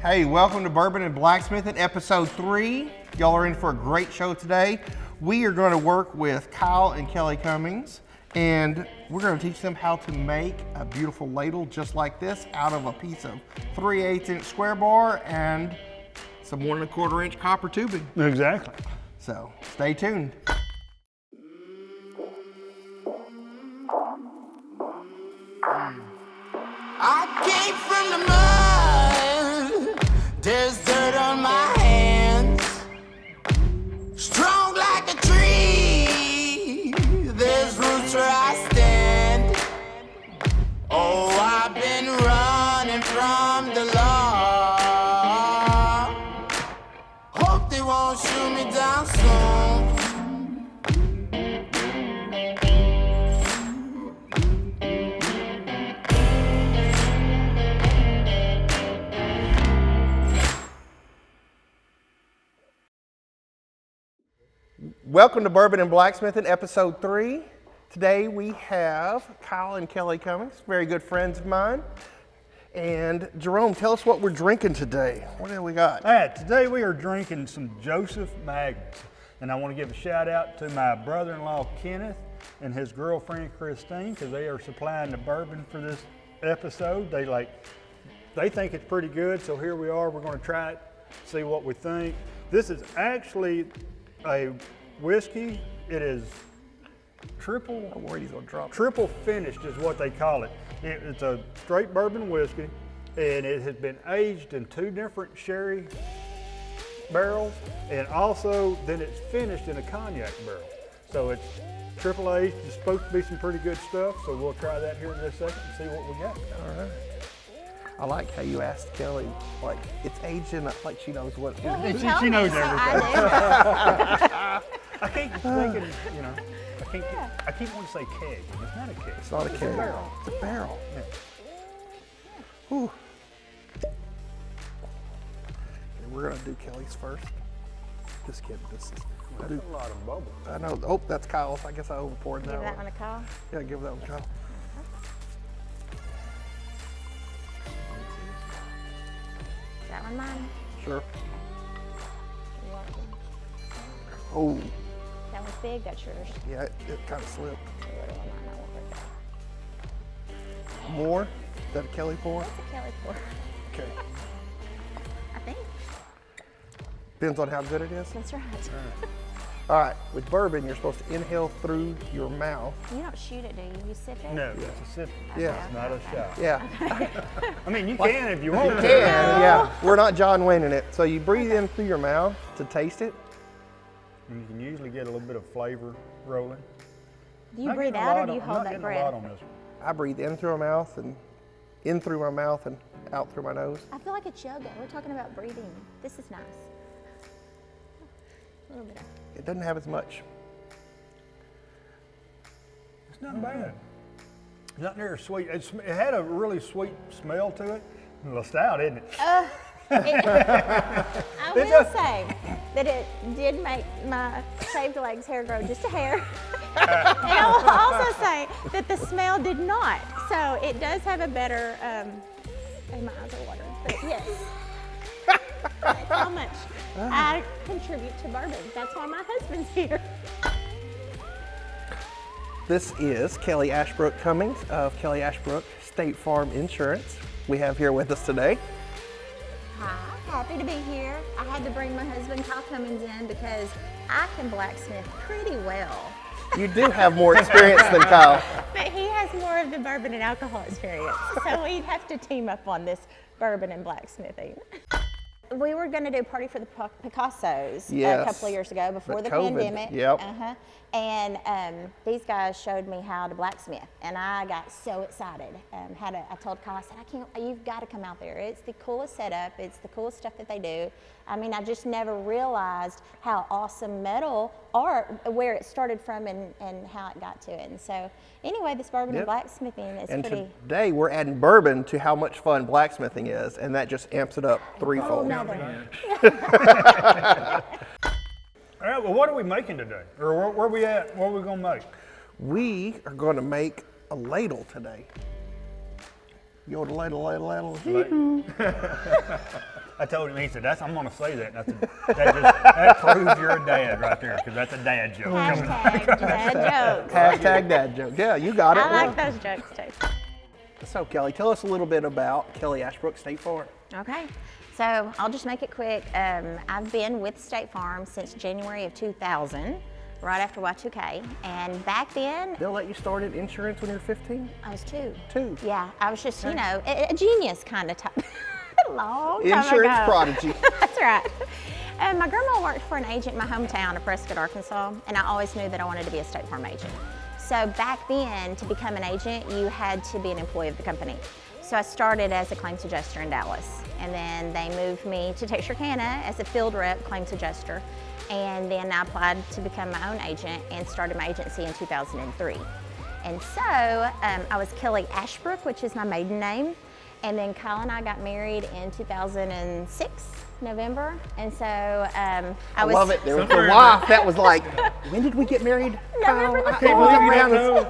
Hey, welcome to Bourbon and Blacksmithing, Episode 3. Y'all are in for a great show today. We are going to work with Kyle and Kelli Cummings, and we're going to teach them how to make a beautiful ladle just like this out of a piece of 3/8 inch square bar and some 1 1/4 inch copper tubing. Exactly. So stay tuned. I came from the mud, there's dirt on my hands. Strong like a tree, there's roots where I stand. Oh, I've been running from the law. Hope they won't shoot me down soon. Welcome to Bourbon and Blacksmithing, Episode 3. Today we have Kyle and Kelli Cummings, very good friends of mine. And Jerome, tell us what we're drinking today. What do we got? All right, today we are drinking some Joseph Magnus. And I want to give a shout out to my brother-in-law Kenneth and his girlfriend Christine, because they are supplying the bourbon for this episode. They think it's pretty good, so here we are. We're going to try it, see what we think. This is actually a whiskey. It is triple finished is what they call it. It's a straight bourbon whiskey, and it has been aged in 2 different sherry barrels, and also then it's finished in a cognac barrel. So it's triple aged. It's supposed to be some pretty good stuff, so we'll try that here in just a second and see what we got. All right. I like how you asked Kelli, like, it's aged in, like she knows what. Well, he She told me, knows so everything. I I keep thinking, you know, I keep wanting to say keg, but it's not a keg. It's not a keg. barrel. It's a barrel. Yeah. Whew. Okay, we're gonna do Kelly's first. Just kidding. That's That's a lot of bubbles. I know. Oh, that's Kyle's. I guess I overpoured do. that Give that one. one a call. Yeah, give that one a Kyle. Is that one mine? Sure. You want one? Oh, That one's big, that's yours. yeah, it kind of slipped. The little one, mine, I won't put that. More? Is that a Kelli pour? That's a Kelli pour, Okay. I think. Depends on how good it is. That's right. All right, with bourbon, you're supposed to inhale through your mouth. You don't shoot it, do you? You sip it? No, it's a sip. Yeah. It's not a shot. Yeah. I mean, you can if you want to. Yeah. We're not John Wayne in it. So you breathe in through your mouth to taste it. And you can usually get a little bit of flavor rolling. Do you breathe out or do you hold that I'm not breath? getting a lot on this one. I breathe in through my mouth and in through my mouth and out through my nose. I feel like it's yoga. We're talking about breathing. This is nice. A little bit of. It doesn't have as much. It's not bad. It's not near as sweet. It had a really sweet smell to it. A little stout, isn't it? I will say that it did make my shaved legs hair grow just a hair. And I will also say that the smell did not. So it does have a better, and my eyes are watering, but yes. That's how much I contribute to bourbon. That's why my husband's here. This is Kelli Ashbrook-Cummings of Kelli Ashbrook State Farm Insurance. We have here with us today. Hi, happy to be here. I had to bring my husband Kyle Cummings in because I can blacksmith pretty well. You do have more experience than Kyle. But he has more of the bourbon and alcohol experience. So we'd have to team up on this bourbon and blacksmithing. We were going to do a party for the Picassos Yes. a couple of years ago before But the COVID, pandemic. yep. And these guys showed me how to blacksmith, and I got so excited. I told Kyle, I said, you've got to come out there. It's the coolest setup. It's the coolest stuff that they do. I mean, I just never realized how awesome metal art, where it started from and how it got to it. And so anyway, this bourbon and blacksmithing is And pretty. today we're adding bourbon to how much fun blacksmithing is, and that just amps it up threefold. no. All right, well, what are we making today? Or where are we at? What are we going to make? We are going to make a ladle today. Yodel-Ladle-Ladle-idle-oo. I told him, he said, I'm going to say that. And I said, that proves you're a dad right there, because that's a dad joke. Hashtag dad jokes. Hashtag dad joke. Yeah, you got it. I like those jokes too. So Kelly, tell us a little bit about Kelli Ashbrook State Farm. Okay, so I'll just make it quick. I've been with State Farm since January of 2000, right after Y2K. And back then, They'll let you start in insurance when you're 15? I was two. Two. Yeah, I was just, you know, a genius kind of type. Long time Insurance ago. prodigy. That's right. My grandma worked for an agent in my hometown of Prescott, Arkansas, and I always knew that I wanted to be a State Farm agent. So back then, to become an agent, you had to be an employee of the company. So I started as a claims adjuster in Dallas, and then they moved me to Texarkana as a field rep claims adjuster, and then I applied to become my own agent and started my agency in 2003. And so I was Kelli Ashbrook, which is my maiden name. And then Kyle and I got married in 2006, November. And so I love it. There was a wife that was like, when did we get married? November the I can't believe you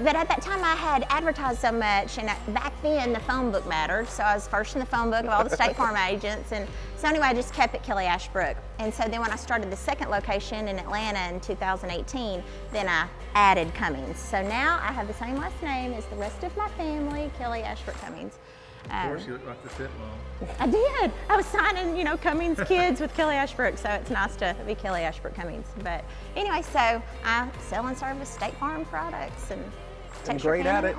But at that time I had advertised so much, and back then the phone book mattered, so I was first in the phone book of all the State Farm agents, and so anyway I just kept it Kelli Ashbrook. And so then when I started the second location in Atlanta in 2018, then I added Cummings. So now I have the same last name as the rest of my family, Kelli Ashbrook-Cummings. Of course, you look like the stepmom. I did. I was signing, you know, Cummings kids with Kelli Ashbrook, so it's nice to be Kelli Ashbrook-Cummings. But anyway, so I sell and service State Farm products and And great at it.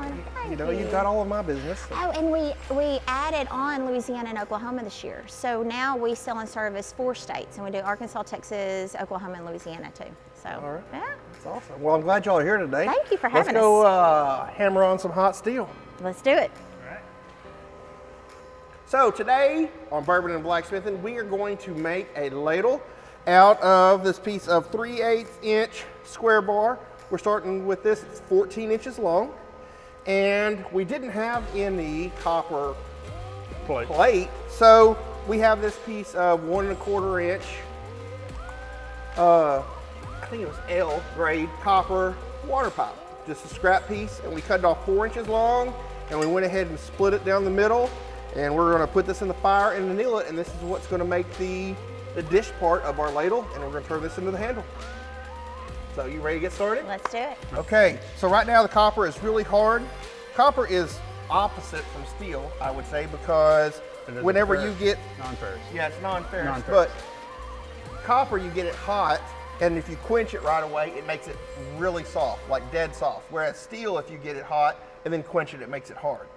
You know, you've got all of my business. Oh, and we added on Louisiana and Oklahoma this year. So now we sell and service 4 states, and we do Arkansas, Texas, Oklahoma, and Louisiana too. So, All right. yeah. That's awesome. Well, I'm glad y'all are here today. Thank you for having Let's go hammer on some hot steel. Let's do it. So today on Bourbon and Blacksmithing, we are going to make a ladle out of this piece of 3/8 inch square bar. We're starting with this, it's 14 inches long. And we didn't have any copper plate, so we have this piece of 1 1/4 inch, I think it was L grade copper water pipe. Just a scrap piece, and we cut it off 4 inches long, and we went ahead and split it down the middle. And we're gonna put this in the fire and anneal it, and this is what's gonna make the dish part of our ladle, and we're gonna turn this into the handle. So you ready to get started? Let's do it. Okay, so right now the copper is really hard. Copper is opposite from steel, I would say, because whenever you get, Non-ferrous. yeah, it's non-ferrous, Non-ferrous. but copper, you get it hot, and if you quench it right away, it makes it really soft, like dead soft. Whereas steel, if you get it hot and then quench it, it makes it hard.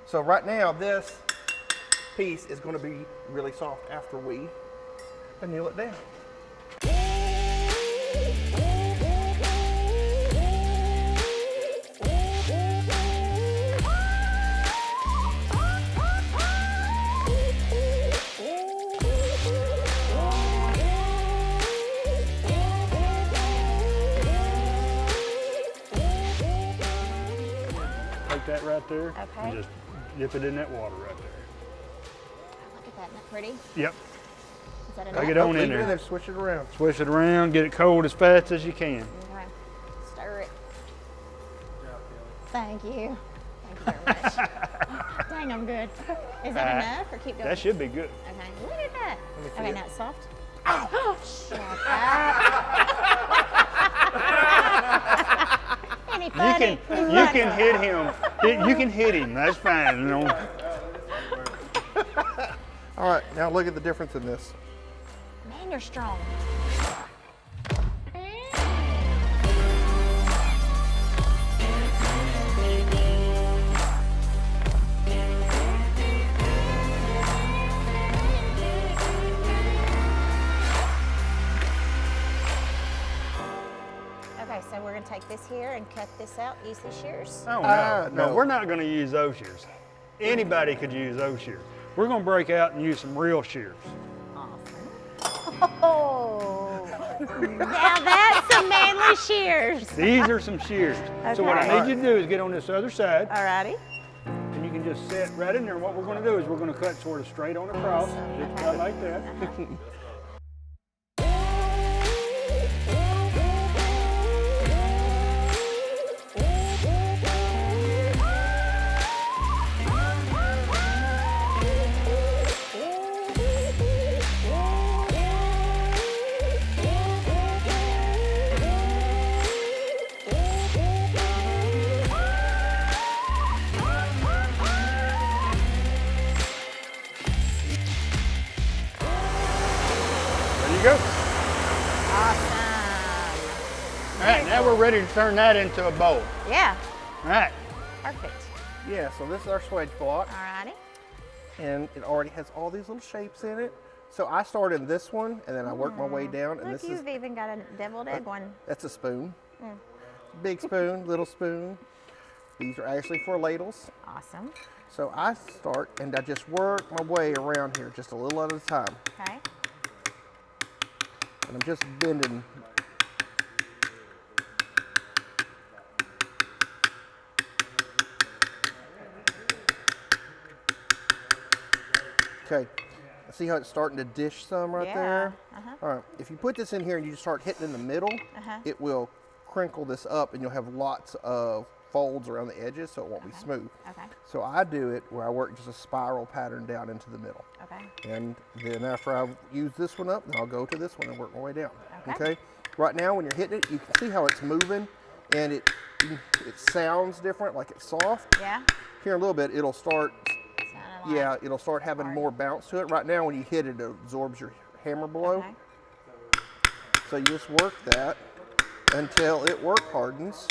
So right now, this piece is going to be really soft after we anneal it down. Take that right there. Okay. And just dip it in that water right there. Look at that, isn't that pretty? Yep. Is that Take enough? it on in Leave it there. and then switch it around. Swish it around, get it cold as fast as you can. Okay. Stir it. Thank you. Thank you very much. Dang, I'm good. Is that enough or keep going? That should be good. Okay, look at that. me see Okay, it. now it's soft. Shut up. Any You funny? can hit him. You can hit him. That's fine. You know. All right, now look at the difference in this. Man, you're strong. Okay, so we're gonna take this here and cut this out. Use the shears. Oh no. no, we're not going to use those shears. Anybody could use those shears. We're going to break out and use some real shears. Oh, now that's some manly shears. These are some shears. So what I need you to do is get on this other side, Alrighty. and you can just sit right in there. And what we're going to do is we're going to cut sort of straight on across, just cut like that. go. Awesome. All right, now we're ready to turn that into a bowl. Yeah, All right. perfect. Yeah, so this is our swedge block, Alrighty. and it already has all these little shapes in it. So I started in this one, and then I worked my way down, and Look, this is, you've even got a deviled egg one. that's a spoon. Big spoon, little spoon. These are actually for ladles. Awesome. So I start, and I just work my way around here just a little at a time. Okay. And I'm just bending. Okay, see how it's starting to dish some right Yeah, there? uh-huh. All right, if you put this in here and you just start hitting in the middle, it will crinkle this up and you'll have lots of folds around the edges so it won't be smooth. Okay. So I do it where I work just a spiral pattern down into the middle. Okay. And then after I've used this one up, then I'll go to this one and work my way down. Okay. Okay? Right now when you're hitting it, you can see how it's moving and it sounds different, like it's soft. Yeah. Here in a little bit, it'll start, Sounded like yeah, it'll start having hard. more bounce to it. Right now when you hit it, it absorbs your hammer blow. Okay. So you just work that until it work hardens.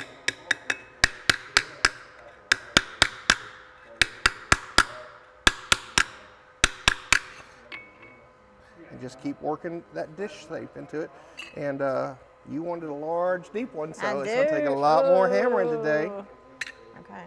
And just keep working that dish shape into it. And you wanted a large, deep one, so it's gonna take a lot more hammering today. Ooh. Okay.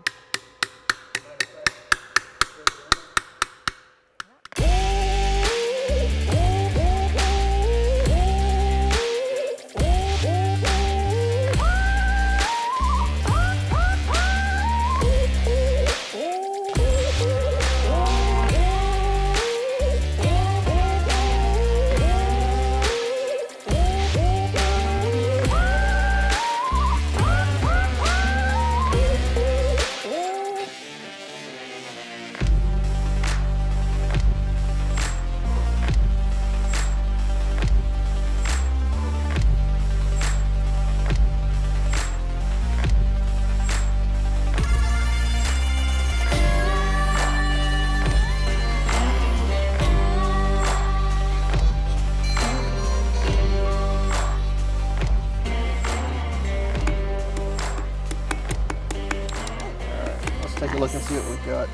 Take a look and see what we've got.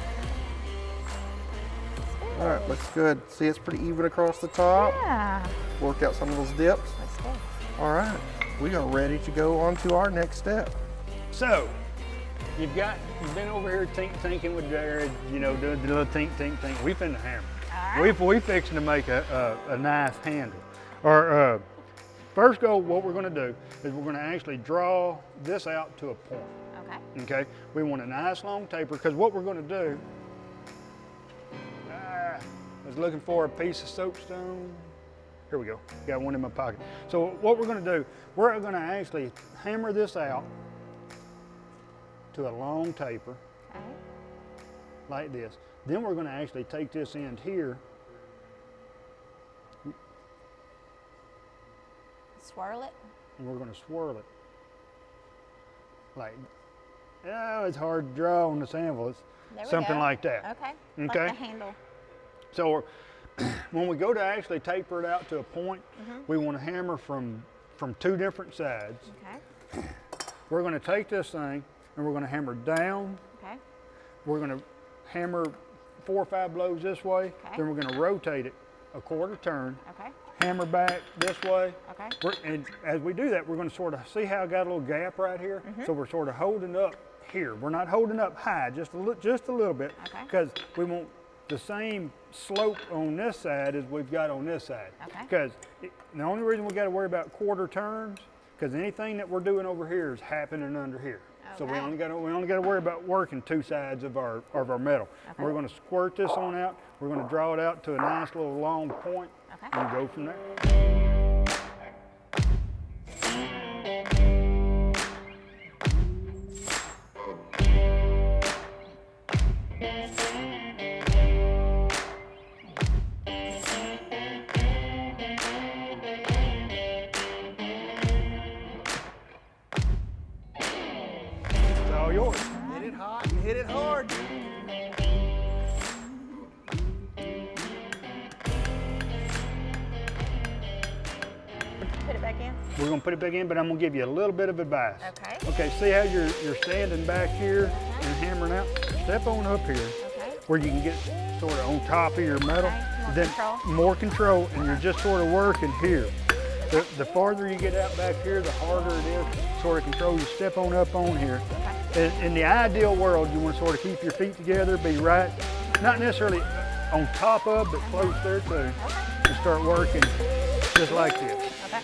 All right, looks good. See, it's pretty even across the top. Yeah. Worked out some of those dips. Let's go. All right, we are ready to go on to our next step. So, you've been over here tinking with Jared, you know, doing the little tink. We finna hammer. All right. We fixing to make a nice handle. Or first go, what we're gonna do is we're gonna actually draw this out to a point. Okay. Okay, we want a nice long taper because what we're going to do, I was looking for a piece of soapstone. Here we go, got one in my pocket. So what we're going to do, we're going to actually hammer this out to a long taper Okay. like this. Then we're going to actually take this end here. Swirl it. And we're going to swirl it like, oh, it's hard to draw on this anvil. It's There we something go. like that. Okay. Okay. Like the handle. So when we go to actually taper it out to a point, we want to hammer from two different sides. Okay. We're going to take this thing and we're going to hammer down. Okay. We're going to hammer 4 or 5 blows this way. Okay. Then we're going to rotate it a quarter turn. Okay. Hammer back this way. Okay. And as we do that, we're going to sort of see how I got a little gap right here. So we're sort of holding up here. We're not holding up high, just a little bit, Okay. because we want the same slope on this side as we've got on this side. Okay. Because the only reason we got to worry about quarter turns, because anything that we're doing over here is happening under here. So we Okay. only got to worry about working 2 sides of our metal. Okay. We're going to squirt this on out. We're going to draw it out to a nice little long point Okay. and go from there. It's all yours. Hit it hot and hit it hard. we're gonna put it back in, but I'm gonna give you a little bit of advice. Okay. Okay, see how you're standing back here and hammering out? Step on up here where you can get sort of on top of your metal. Okay, More control, and you're just sort of working here. The farther you get out back here, the harder it is to sort of control. You step on up on here. In the ideal world, you want to sort of keep your feet together, be right, not necessarily on top of, but close there too, and start working just like this. Okay.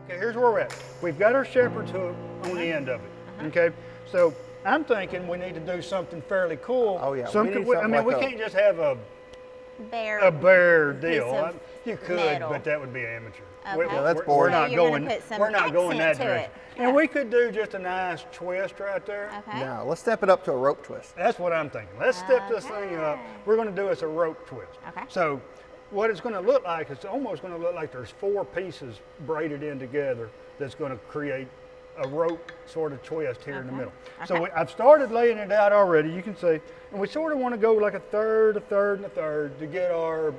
Okay, here's where we're at. We've got our shepherd's hook on the end of it, okay? So I'm thinking we need to do something fairly cool. Oh, yeah. We can't just have a Bare deal. of You could, metal. but that would be amateur. Okay. Yeah, that's We're boring. not So you're going. gonna put some We're not going that accent to direction. it. And we could do just a nice twist right there. Okay. Now, let's step it up to a rope twist. That's what I'm thinking. Let's step this thing up. Okay. We're going to do is a rope twist. Okay. So what it's going to look like, it's almost going to look like there's 4 pieces braided in together that's going to create a rope sort of twist here in the middle. So I've started laying it out already, you can see, and we sort of want to go like a third, a third, and a third to get our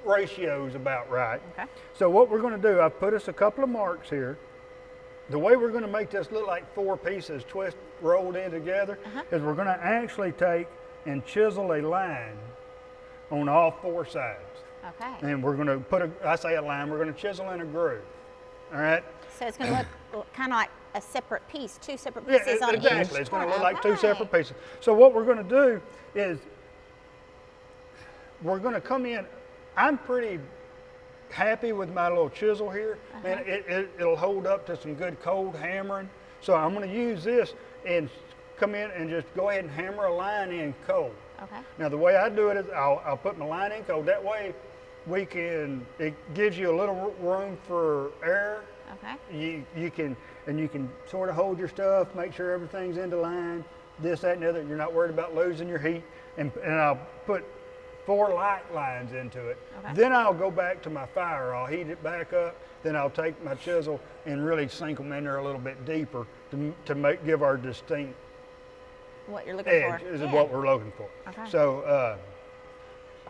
ratios about right. Okay. So what we're going to do, I've put us a couple of marks here. The way we're going to make this look like 4 pieces rolled in together is we're going to actually take and chisel a line on all 4 sides. Okay. And we're going to put a line, we're going to chisel in a groove. All right? So it's going to look kind of like a separate piece, 2 separate pieces on exactly. each. It's going to look like 2 Okay. separate pieces. So what we're going to do is we're going to come in. I'm pretty happy with my little chisel here, and it'll hold up to some good cold hammering. So I'm going to use this and come in and just go ahead and hammer a line in cold. Okay. Now the way I do it is I'll put my line in cold. That way it gives you a little room for air. Okay. You can sort of hold your stuff, make sure everything's into line, this, that, and the other. You're not worried about losing your heat. And I'll put 4 light lines into it. Okay. Then I'll go back to my fire. I'll heat it back up. Then I'll take my chisel and really sink them in there a little bit deeper to give our distinct What you're looking edge for. is Yeah. what we're looking for. Okay. So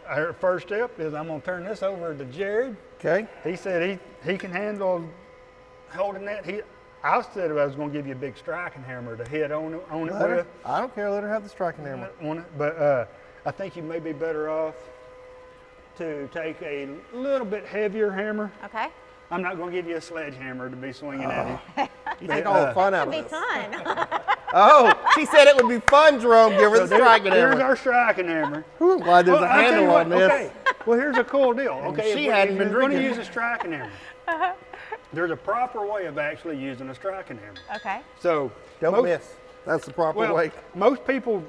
our first step is I'm going to turn this over to Jared. Okay. He said he can handle holding that. I said I was going to give you a big striking hammer to hit on it with. I don't care. Let her have the striking hammer. But I think you may be better off to take a little bit heavier hammer. Okay. I'm not going to give you a sledgehammer to be swinging at you. You take all the fun out of That'd this. be fun. Oh, she said it would be fun, Jerome. Give her the striking Here's hammer. our striking hammer. Ooh, I'm glad there's a I'll tell you handle what, on this. Okay. Well, here's a cool deal. Okay, she if hadn't been you're going to drinking. use a striking hammer, there's a proper way of actually using a striking hammer. Okay. So Don't miss. That's the proper way. most people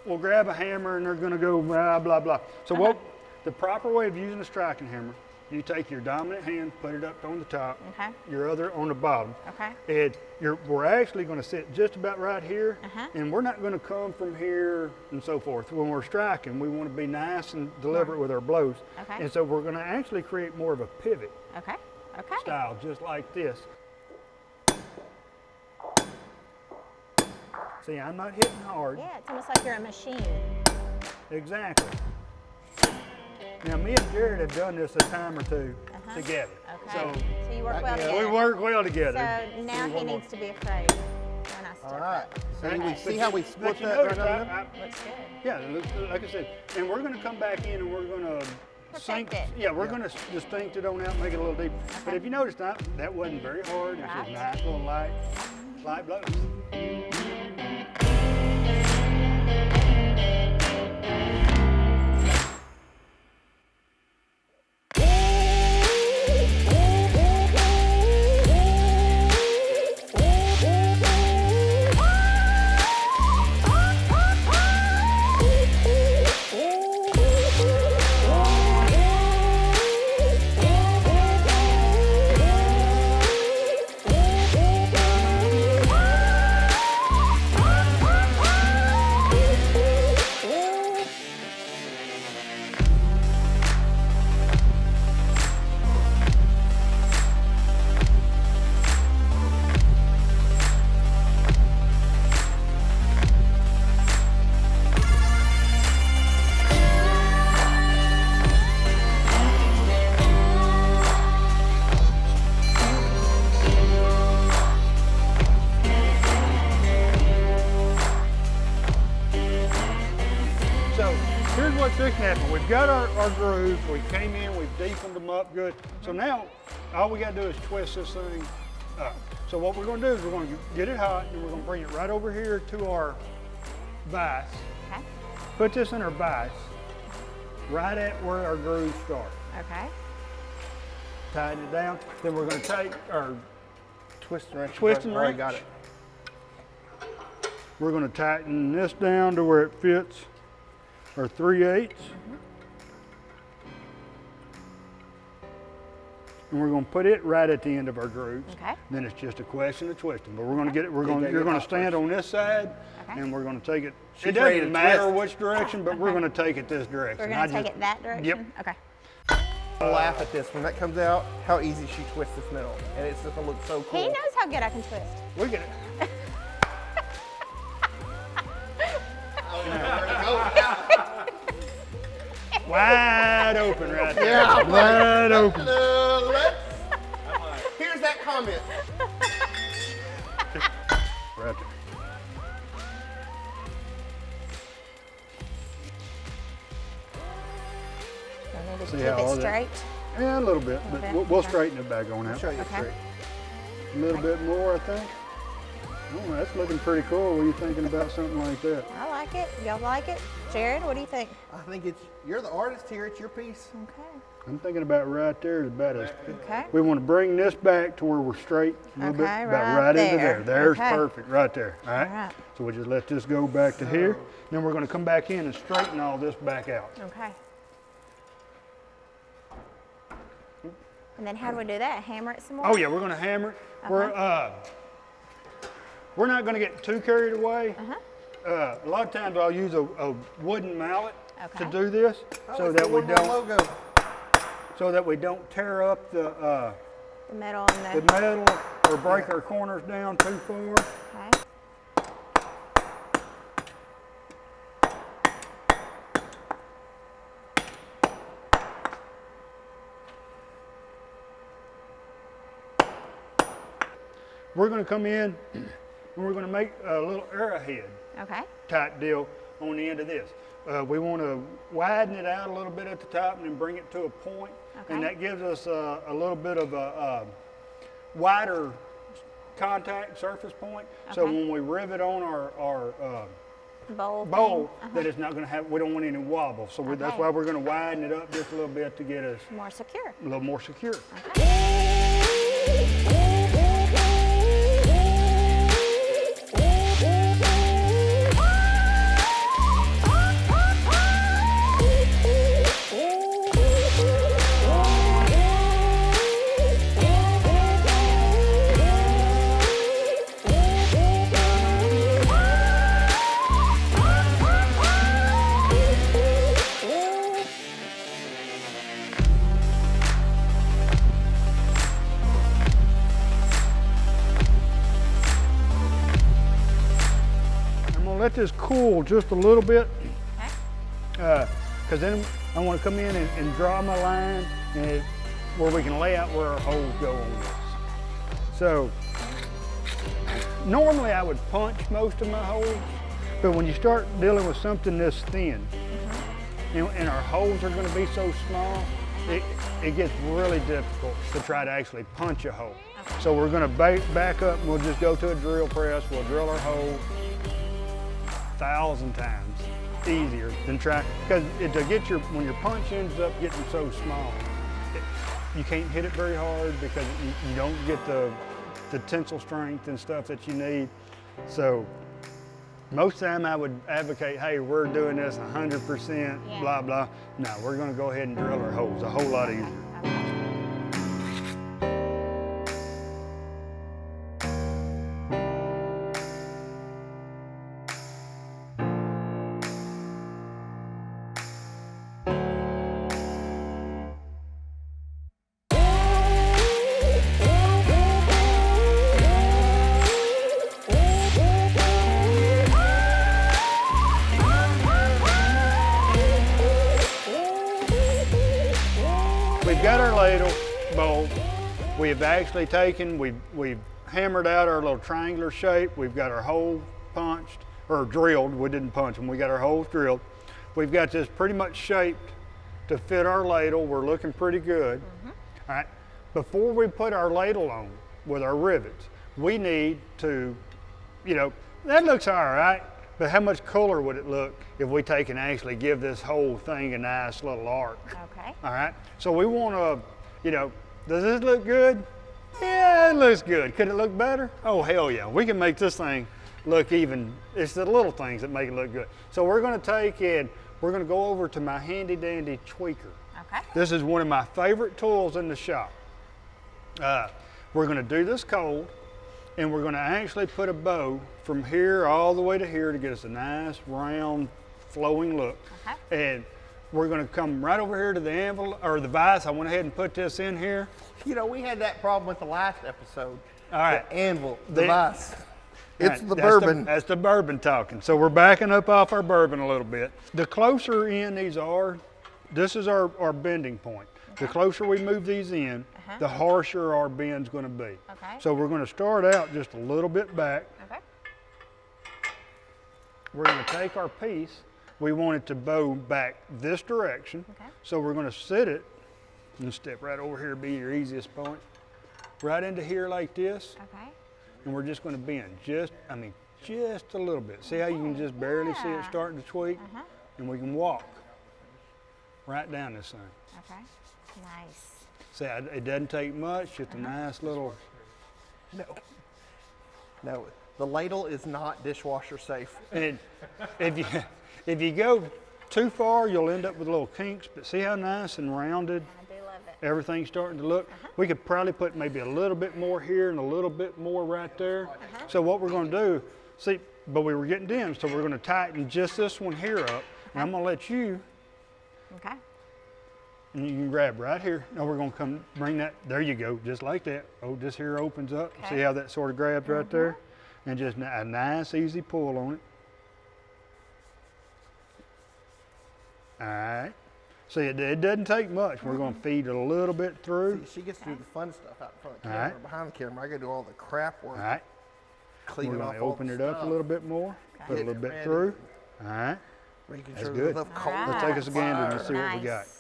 will grab a hammer and they're going to go blah blah blah. So the proper way of using a striking hammer, you take your dominant hand, put it up on the top, Okay. your other on the bottom. Okay. And we're actually going to sit just about right here, and we're not going to come from here and so forth. When we're striking, we want to be nice and deliberate with our blows. Okay. And so we're going to actually create more of a pivot Okay. Okay. style, just like this. See, I'm not hitting hard. Yeah, it's almost like you're a machine. Exactly. Now, me and Jared have done this a time or two together. Okay. So you work well together. We work well together. So now he needs to be afraid when I start. All right. See how we split But you that notice right on there? Looks good. yeah, like I said, and we're gonna come back in and we're gonna sink it. Yeah, we're gonna distinct it on out, make it a little deeper. But if you notice that wasn't very hard. It's just Right. nice little light blows. Here's what's fixing to happen. We've got our grooves, we came in, we've deepened them up good. So now, all we gotta do is twist this thing up. So what we're gonna do is we're gonna get it hot and we're gonna bring it right over here to our vise. Okay. Put this in our vise, right at where our grooves start. Okay. Tighten it down. Then we're gonna take our Twist and wrench. twist and Already wrench. got it. We're gonna tighten this down to where it fits our 3/8. And we're gonna put it right at the end of our grooves. Okay. Then it's just a question of twisting. But we're gonna get it, Take you're it gonna out stand on this side Okay. and we're gonna take it. She's It ready doesn't to matter twist. which direction, but we're gonna take it this direction. We're gonna take it that direction? Yep. Okay. I'll laugh at this when that comes out, how easy she twists this middle. And it's just gonna look so cool. He knows how good I can twist. Look at it. Wide open right there. Yeah, Wide open. Here's that comment. Right there. I need to See keep how all it that- straight. Yeah, a little bit, but bit, we'll okay. straighten it back on I'll out. show you Okay. straight. A little bit more, I think. Oh, that's looking pretty cool. What are you thinking about something like that? I like it. Y'all like it? Jared, what do you think? I think you're the artist here, it's your piece. Okay. I'm thinking about right there is about as. Okay. We want to bring this back to where we're straight a little bit, Okay, about right right into there. there. There's Okay. perfect, right there. All right. All right. So we'll just let this go back to here. Then we're going to come back in and straighten all this back out. Okay. And then how do we do that? Hammer it some more? Oh yeah, we're going to hammer it. We're not going to get too carried away. A lot of times I'll use a wooden mallet to Okay. do this, Oh, so it's that the we one with the don't tear up the The metal and the metal or break our corners down too far. Okay. We're going to come in and we're going to make a little arrowhead Okay. type deal on the end of this. We want to widen it out a little bit at the top and then bring it to a point. And Okay. that gives us a little bit of a wider contact surface point. So Okay. when we rivet on our Bowl. bowl, thing. that it's not going to have, we don't want any wobble. So that's Okay. why we're going to widen it up just a little bit to get us More secure. a little more secure. I'm gonna let this cool just a little bit, Okay. because then I want to come in and draw my line and where we can lay out where our holes go on this. So Normally I would punch most of my holes, but when you start dealing with something this thin, and our holes are going to be so small, it gets really difficult to try to actually punch a hole. Okay. So we're going to back up and we'll just go to a drill press. We'll drill our hole 1,000 times easier than try, because when your punch ends up getting so small, you can't hit it very hard because you don't get the tensile strength and stuff that you need. So most of the time I would advocate, hey, we're doing this 100%, blah, blah. No, we're gonna go ahead and drill our holes a whole lot easier. We've got our ladle bowl. We have actually taken, we've hammered out our little triangular shape. We've got our hole punched, or drilled. We didn't punch them, we got our holes drilled. We've got this pretty much shaped to fit our ladle. We're looking pretty good. All right, before we put our ladle on with our rivets, we need to, that looks all right, but how much cooler would it look if we take and actually give this whole thing a nice little arc? Okay. All right, so we want to, does this look good? Yeah, it looks good. Could it look better? Oh, hell yeah. We can make this thing look even, it's the little things that make it look good. So we're gonna take and we're gonna go over to my handy dandy tweaker. Okay. This is one of my favorite tools in the shop. We're gonna do this cold, and we're gonna actually put a bow from here all the way to here to get us a nice round flowing look. Okay. And we're gonna come right over here to the envelope, or the vise. I went ahead and put this in here. We had that problem with the last episode. All right. The anvil, the vise. It's Right, the that's bourbon. That's the bourbon talking. So we're backing up off our bourbon a little bit. The closer in these are, this is our bending point. Okay. The closer we move these in, the harsher our bend's gonna be. Okay. So we're gonna start out just a little bit back. Okay. We're gonna take our piece. We want it to bow back this direction. Okay. So we're gonna sit it and step right over here, be your easiest point. Right into here like this. Okay. And we're just gonna bend just a little bit. See how you can just barely see it starting to tweak? And we can walk right down this thing. Okay. Nice. See, it doesn't take much, just a nice little. No, the ladle is not dishwasher safe. And if you go too far, you'll end up with little kinks, but see how nice and rounded I do love it. everything's starting to look? We could probably put maybe a little bit more here and a little bit more right there. So what we're gonna do, see, but we were getting dim, so we're gonna tighten just this one here up, and I'm gonna let you, Okay. and you can grab right here. Now we're gonna come bring that, there you go, just like that. Oh, this here opens up. Okay. See how that sort of grabs right there? And just a nice, easy pull on it. All right. See, it doesn't take much. We're gonna feed it a little bit through. See, she gets to do the fun stuff out in front of the All camera. right. Behind the camera, I gotta do all the crap work. All right. Cleaning We're off gonna all open the it up a stuff, little bit more. Put a Getting little it bit ready. through. All right. Making That's sure good. there's enough cold. Let's take us a gander and see what we got. Nice.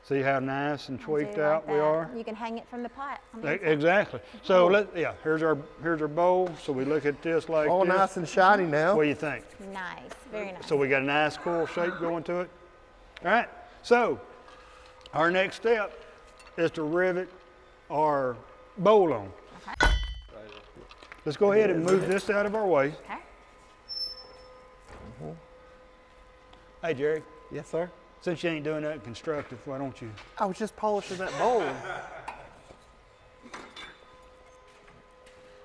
See how nice and I do tweaked like out we that. are? You can hang it from the pot. on the inside. Exactly. So here's our bowl. So we look at this like All this. nice and shiny now. What do you think? Nice. Very nice. So we got a nice cool shape going to it. All right. So our next step is to rivet our bowl on. Okay. Let's go ahead and move this out of our way. Okay. Hey Jerry, Yes, sir. since you ain't doing that constructive, why don't you? I was just polishing that bowl.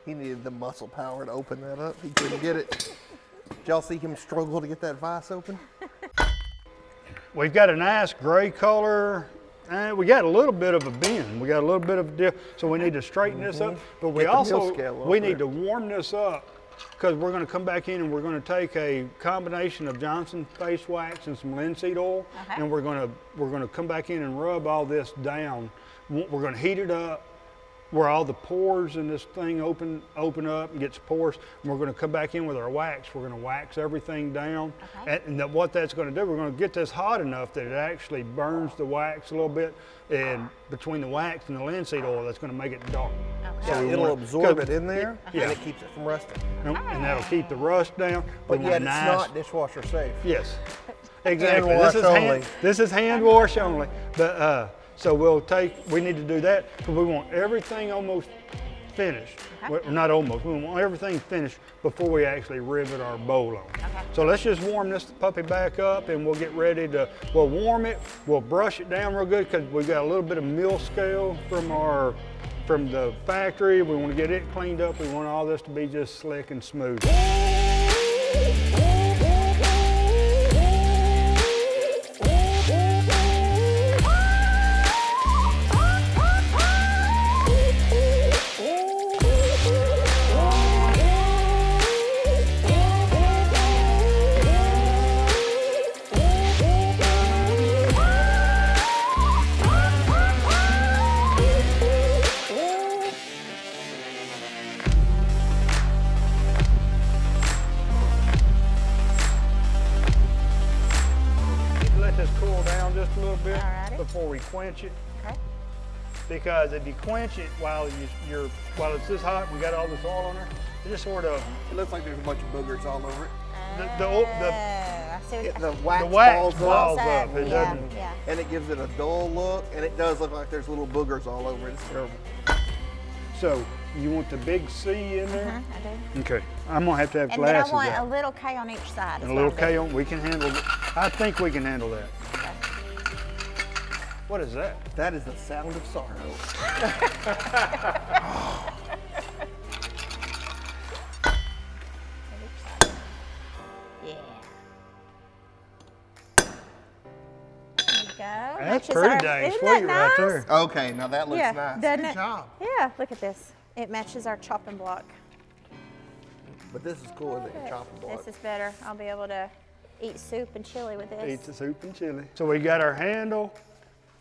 He needed the muscle power to open that up. He couldn't get it. Did y'all see him struggle to get that vise open? We've got a nice gray color. We got a little bit of a bend. We got a little bit of a dip, so we need to straighten this up. But we Get the mill also scale up we there. need to warm this up because we're going to come back in and we're going to take a combination of Johnson face wax and some linseed oil, Okay. and we're going to come back in and rub all this down. We're going to heat it up where all the pores in this thing open up and gets pores. And we're going to come back in with our wax. We're going to wax everything down. Okay. And what that's going to do, we're going to get this hot enough that it actually burns the wax a little bit. And between the wax and the linseed oil, that's going to make it dark. Okay. So we it'll want- absorb it in there, Yeah. and it keeps it from rusting. And that'll keep the rust down. But We yet want it's nice- not dishwasher safe. Yes, exactly. wash only. This is hand wash only. But so we need to do that because we want everything almost finished. Okay. Well, not almost. We want everything finished before we actually rivet our bowl on. Okay. So let's just warm this puppy back up, and we'll get ready to. We'll warm it. We'll brush it down real good because we got a little bit of mill scale from the factory. We want to get it cleaned up. We want all this to be just slick and smooth. Let this cool down just a little bit Alrighty. before we quench it. Okay. Because if you quench it while it's this hot, we got all this oil on there, it just sort of It looks like there's a bunch of boogers all over it. I see what The wax, the wax balls balls up, up. It yeah, doesn't. yeah. and it gives it a dull look, and it does look like there's little boogers all over it. It's terrible. So you want the big C in there? I do. Okay. I'm gonna have to have And then I glasses want a out. little K on each side. And a little K on. We can handle. I think we can handle that. Okay. What is that? That is the sound of sorrow. Yeah. There you go. That's Matches pretty our- dang isn't sweet that right nice? there. Okay, now that looks Yeah, nice. doesn't Good it? job. Yeah, look at this. It matches our chopping block. But this is cooler than your chopping block. This is better. I'll be able to eat soup and chili with this. Eat the soup and chili. So we got our handle.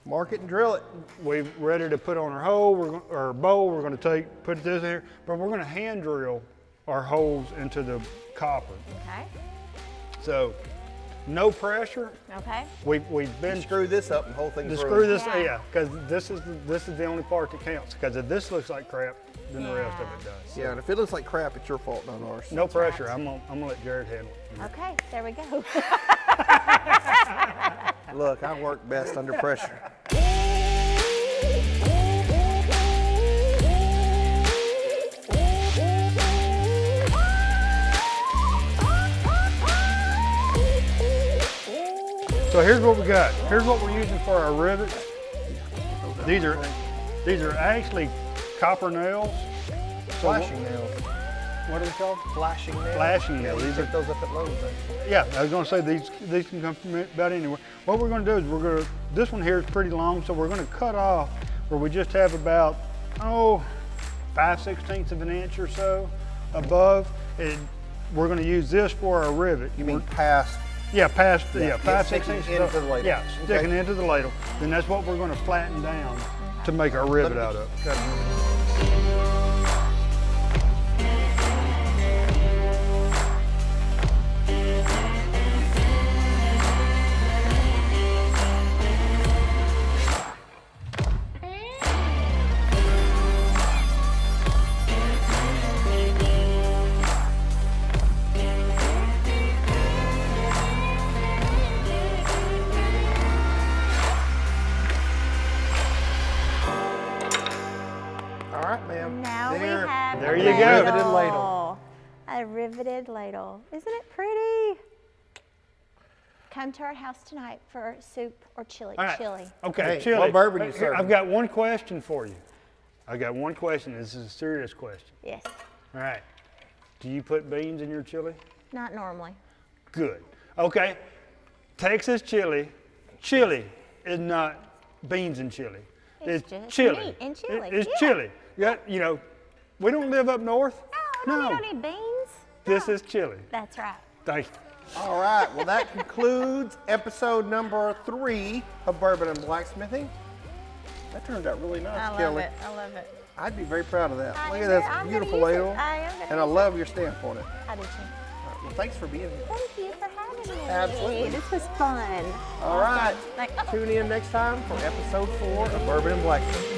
Mark it and drill it. We're ready to put on our hole or bowl. We're going to put this in here, but we're going to hand drill our holes into the copper. Okay. So no pressure. Okay. We've been Screw this up and the whole thing to through. screw this, Yeah. yeah, because this is the only part that counts. Because if this looks like crap, then the rest of it does. So Yeah, and if it looks like crap, it's your fault, not ours. no pressure. I'm gonna let Jared handle it. Okay, there we go. Look, I work best under pressure. So here's what we got. Here's what we're using for our rivets. These are actually copper nails. So Flashing nails. What are they called? Flashing nails. Flashing nails. You These pick are, those up at Lowe's. yeah, I was gonna say these can come from about anywhere. What we're gonna do is this one here is pretty long, so we're gonna cut off where we just have about, 5/16 of an inch or so above. And we're gonna use this for our rivet. You mean past? Yeah, past, Yeah, 5/16 sticking into the ladle. Yeah, sticking Okay. into the ladle. Then that's what we're gonna flatten down to make our rivet out of. All right, ma'am. Now we have there a you go. Riveted ladle. A riveted ladle. Isn't it pretty? Come to our house tonight for soup or chili. All right. Chili. Okay, Hey, chili. what bourbon you Here, serving? I've got one question for you. I got one question. This is a serious question. Yes. All right. Do you put beans in your chili? Not normally. Good. Okay. Texas chili. Chili is not beans and chili. It's just chili. meat and chili, It's yeah. chili. We don't live up north. No, we don't need beans. This No. is chili. That's right. Thank you. All right, well, that concludes episode number 3 of Bourbon and Blacksmithing. That turned out really nice, I love Kelly. it. I love it. I'd be very proud of that. I Look am at very- I'm that gonna beautiful use it. ladle. I am gonna And I use love your stamp on it. I do too. All right, well, thanks for being here. Thank you for having me. Absolutely. This was fun. All right. Like, Tune in next time for episode 4 of Bourbon and Blacksmithing.